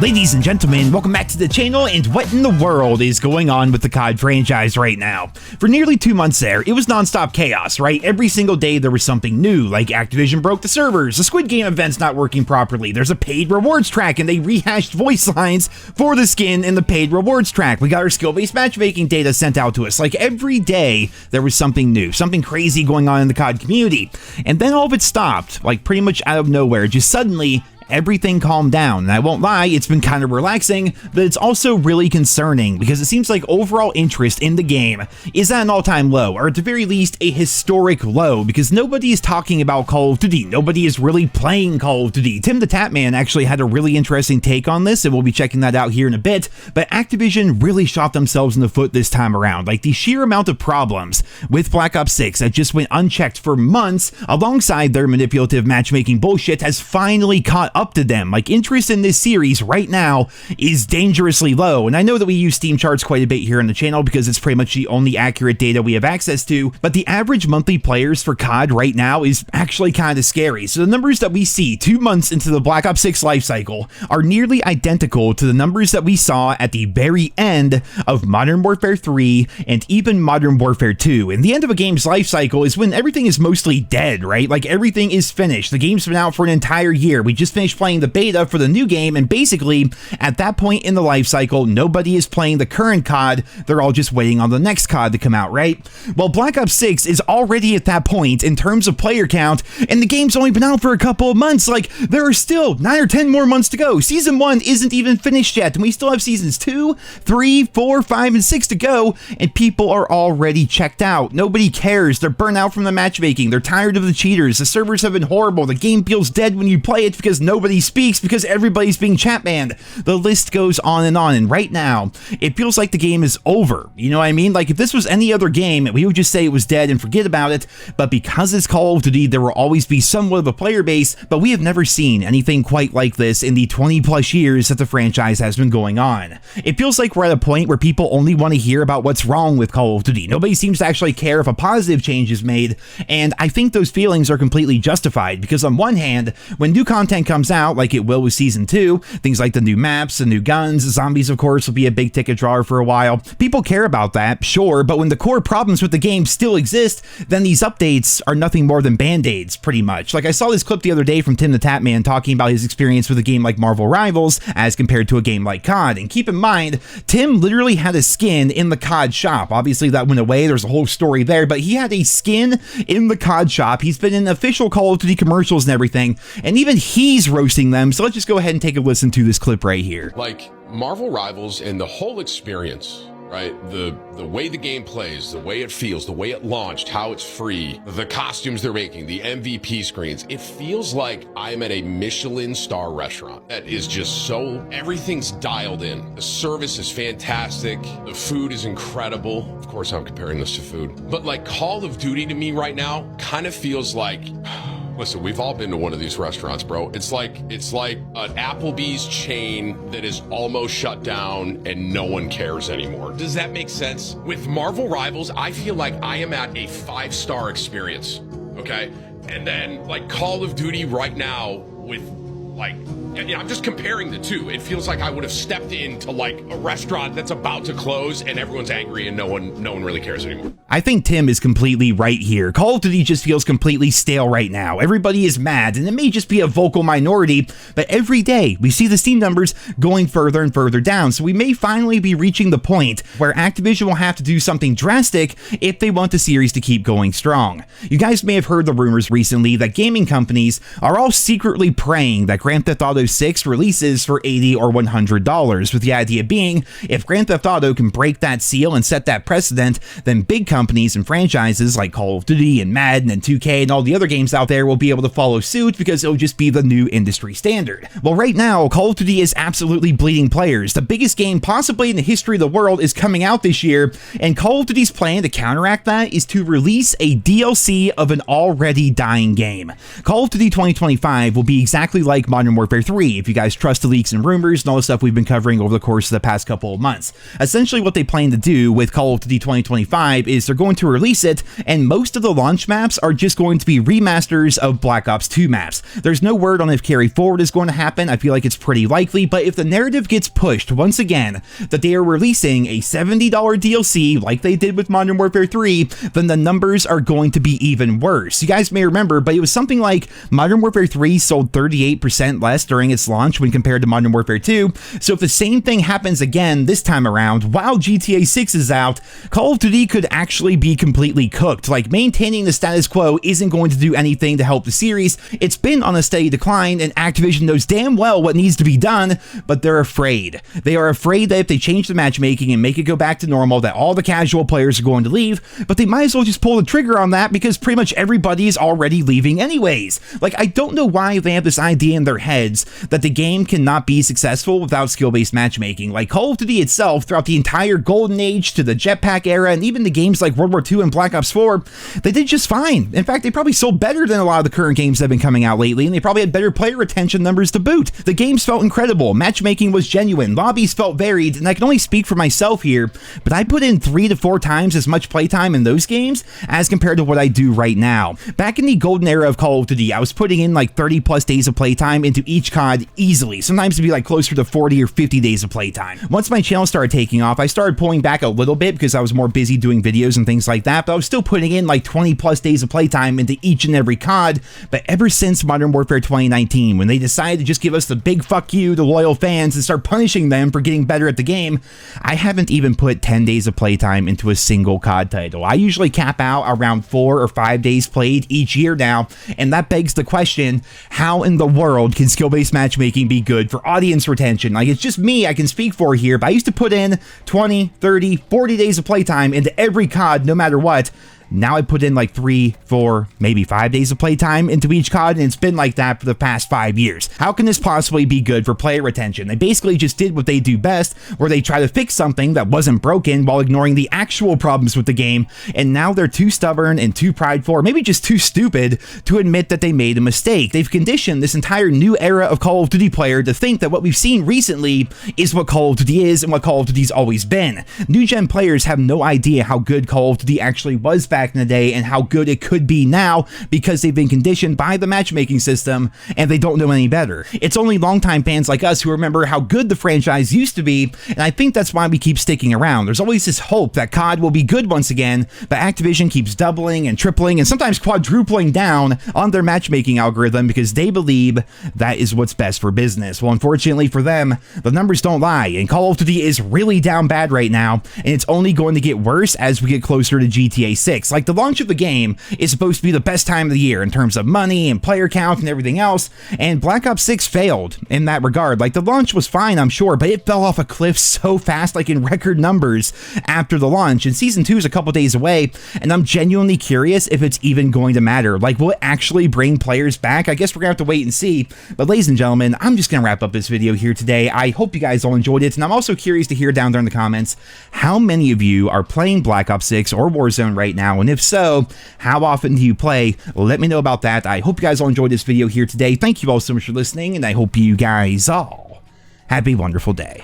Ladies and gentlemen, welcome back to the channel, and what in the world is going on with the COD franchise right now? For nearly 2 months there, it was non-stop chaos, right? Every single day there was something new, like Activision broke the servers, the Squid Game event's not working properly, there's a paid rewards track, and they rehashed voice lines for the skin in the paid rewards track. We got our skill-based matchmaking data sent out to us. Like, every day there was something new, something crazy going on in the COD community. And then all of it stopped, like pretty much out of nowhere. Just suddenly, everything calmed down, and I won't lie, it's been kind of relaxing, but it's also really concerning because it seems like overall interest in the game is at an all-time low, or at the very least a historic low, because nobody is talking about Call of Duty, nobody is really playing Call of Duty. TimTheTatman actually had a really interesting take on this, and we'll be checking that out here in a bit, but Activision really shot themselves in the foot this time around. Like, the sheer amount of problems with Black Ops 6 that just went unchecked for months, alongside their manipulative matchmaking bullshit, has finally caught up to them. Like, interest in this series right now is dangerously low, and I know that we use Steam charts quite a bit here on the channel because it's pretty much the only accurate data we have access to, but the average monthly players for COD right now is actually kind of scary. So the numbers that we see 2 months into the Black Ops 6 lifecycle are nearly identical to the numbers that we saw at the very end of Modern Warfare 3 and even Modern Warfare 2. And the end of a game's lifecycle is when everything is mostly dead, right? Like, everything is finished. The game's been out for an entire year. We just finished playing the beta for the new game, and basically at that point in the life cycle, nobody is playing the current COD. They're all just waiting on the next COD to come out, right? Well, Black Ops 6 is already at that point in terms of player count, and the game's only been out for a couple of months. Like, there are still 9 or 10 more months to go. Season 1 isn't even finished yet, and we still have seasons 2, 3, 4, 5, and 6 to go, and people are already checked out. Nobody cares. They're burnt out from the matchmaking. They're tired of the cheaters. The servers have been horrible. The game feels dead when you play it because nobody speaks, because everybody's being chat banned. The list goes on, and right now it feels like the game is over. You know what I mean? Like, if this was any other game, we would just say it was dead and forget about it, but because it's Call of Duty, there will always be somewhat of a player base, but we have never seen anything quite like this in the 20 plus years that the franchise has been going on. It feels like we're at a point where people only want to hear about what's wrong with Call of Duty. Nobody seems to actually care if a positive change is made, and I think those feelings are completely justified, because on one hand, when new content comes out, like it will with Season 2, things like the new maps, the new guns, zombies of course will be a big ticket drawer for a while. People care about that, sure, but when the core problems with the game still exist, then these updates are nothing more than band-aids, pretty much. Like, I saw this clip the other day from TimTheTatman talking about his experience with a game like Marvel Rivals as compared to a game like COD, and keep in mind, Tim literally had a skin in the COD shop. Obviously that went away, there's a whole story there, but he had a skin in the COD shop. He's been in official Call of Duty commercials and everything, and even he's roasting them. So let's just go ahead and take a listen to this clip right here. Like, Marvel Rivals and the whole experience, right? The way the game plays, the way it feels, the way it launched, how it's free, the costumes they're making, the MVP screens. It feels like I'm at a Michelin star restaurant that is just so, everything's dialed in. The service is fantastic. The food is incredible. Of course, I'm comparing this to food. But like, Call of Duty to me right now kind of feels like, listen, we've all been to one of these restaurants, bro. It's like an Applebee's chain that is almost shut down and no one cares anymore. Does that make sense? With Marvel Rivals, I feel like I am at a 5-star experience, okay? And then, like, Call of Duty right now with, like, I'm just comparing the two. It feels like I would have stepped into like a restaurant that's about to close and everyone's angry and no one really cares anymore. I think Tim is completely right here. Call of Duty just feels completely stale right now. Everybody is mad, and it may just be a vocal minority, but every day we see the Steam numbers going further and further down. So we may finally be reaching the point where Activision will have to do something drastic if they want the series to keep going strong. You guys may have heard the rumors recently that gaming companies are all secretly praying that Grand Theft Auto 6 releases for $80 or $100, with the idea being, if Grand Theft Auto can break that seal and set that precedent, then big companies and franchises like Call of Duty and Madden and 2K and all the other games out there will be able to follow suit, because it'll just be the new industry standard. Well, right now, Call of Duty is absolutely bleeding players. The biggest game possibly in the history of the world is coming out this year, and Call of Duty's plan to counteract that is to release a DLC of an already dying game. Call of Duty 2025 will be exactly like Modern Warfare 3 3, if you guys trust the leaks and rumors and all the stuff we've been covering over the course of the past couple of months. Essentially what they plan to do with Call of Duty 2025 is they're going to release it, and most of the launch maps are just going to be remasters of Black Ops 2 maps. There's no word on if carry forward is going to happen. I feel like it's pretty likely, but if the narrative gets pushed once again that they are releasing a $70 DLC like they did with Modern Warfare 3, then the numbers are going to be even worse. You guys may remember, but it was something like Modern Warfare 3 sold 38% less during its launch when compared to Modern Warfare 2, so if the same thing happens again this time around while GTA 6 is out, Call of Duty could actually be completely cooked. Like, maintaining the status quo isn't going to do anything to help the series. It's been on a steady decline, and Activision knows damn well what needs to be done, but they're afraid. They are afraid that if they change the matchmaking and make it go back to normal, that all the casual players are going to leave, but they might as well just pull the trigger on that because pretty much everybody is already leaving anyways. Like, I don't know why they have this idea in their heads that the game cannot be successful without skill-based matchmaking. Like, Call of Duty itself, throughout the entire Golden Age to the Jetpack era, and even the games like World War II and Black Ops 4, they did just fine. In fact, they probably sold better than a lot of the current games that have been coming out lately, and they probably had better player retention numbers to boot. The games felt incredible, matchmaking was genuine, lobbies felt varied, and I can only speak for myself here, but I put in 3 to 4 times as much playtime in those games as compared to what I do right now. Back in the golden era of Call of Duty, I was putting in like 30 plus days of playtime into each COD easily. Sometimes it'd be like closer to 40 or 50 days of playtime. Once my channel started taking off, I started pulling back a little bit because I was more busy doing videos and things like that, but I was still putting in like 20 plus days of playtime into each and every COD. But ever since Modern Warfare 2019, when they decided to just give us the big fuck you to loyal fans and start punishing them for getting better at the game, I haven't even put 10 days of playtime into a single COD title. I usually cap out around 4 or 5 days played each year now, and that begs the question, how in the world can skill-based matchmaking be good for audience retention? Like, it's just me I can speak for here, but I used to put in 20, 30, 40 days of playtime into every COD no matter what. Now I put in like 3, 4, maybe 5 days of playtime into each COD, and it's been like that for the past 5 years. How can this possibly be good for player retention? They basically just did what they do best, where they try to fix something that wasn't broken while ignoring the actual problems with the game, and now they're too stubborn and too prideful, or maybe just too stupid to admit that they made a mistake. They've conditioned this entire new era of Call of Duty player to think that what we've seen recently is what Call of Duty is and what Call of Duty's always been. New gen players have no idea how good Call of Duty actually was back in the day and how good it could be now because they've been conditioned by the matchmaking system and they don't know any better. It's only longtime fans like us who remember how good the franchise used to be, and I think that's why we keep sticking around. There's always this hope that COD will be good once again, but Activision keeps doubling and tripling and sometimes quadrupling down on their matchmaking algorithm because they believe that is what's best for business. Well, unfortunately for them, the numbers don't lie, and Call of Duty is really down bad right now, and it's only going to get worse as we get closer to GTA 6. Like, the launch of the game is supposed to be the best time of the year in terms of money and player count and everything else, and Black Ops 6 failed in that regard. Like, the launch was fine, I'm sure, but it fell off a cliff so fast, like in record numbers after the launch, and Season 2 is a couple days away, and I'm genuinely curious if it's even going to matter. Like, will it actually bring players back? I guess we're gonna have to wait and see, but ladies and gentlemen, I'm just gonna wrap up this video here today. I hope you guys all enjoyed it, and I'm also curious to hear down there in the comments how many of you are playing Black Ops 6 or Warzone right now, and if so, how often do you play? Let me know about that. I hope you guys all enjoyed this video here today. Thank you all so much for listening, and I hope you guys all have a wonderful day.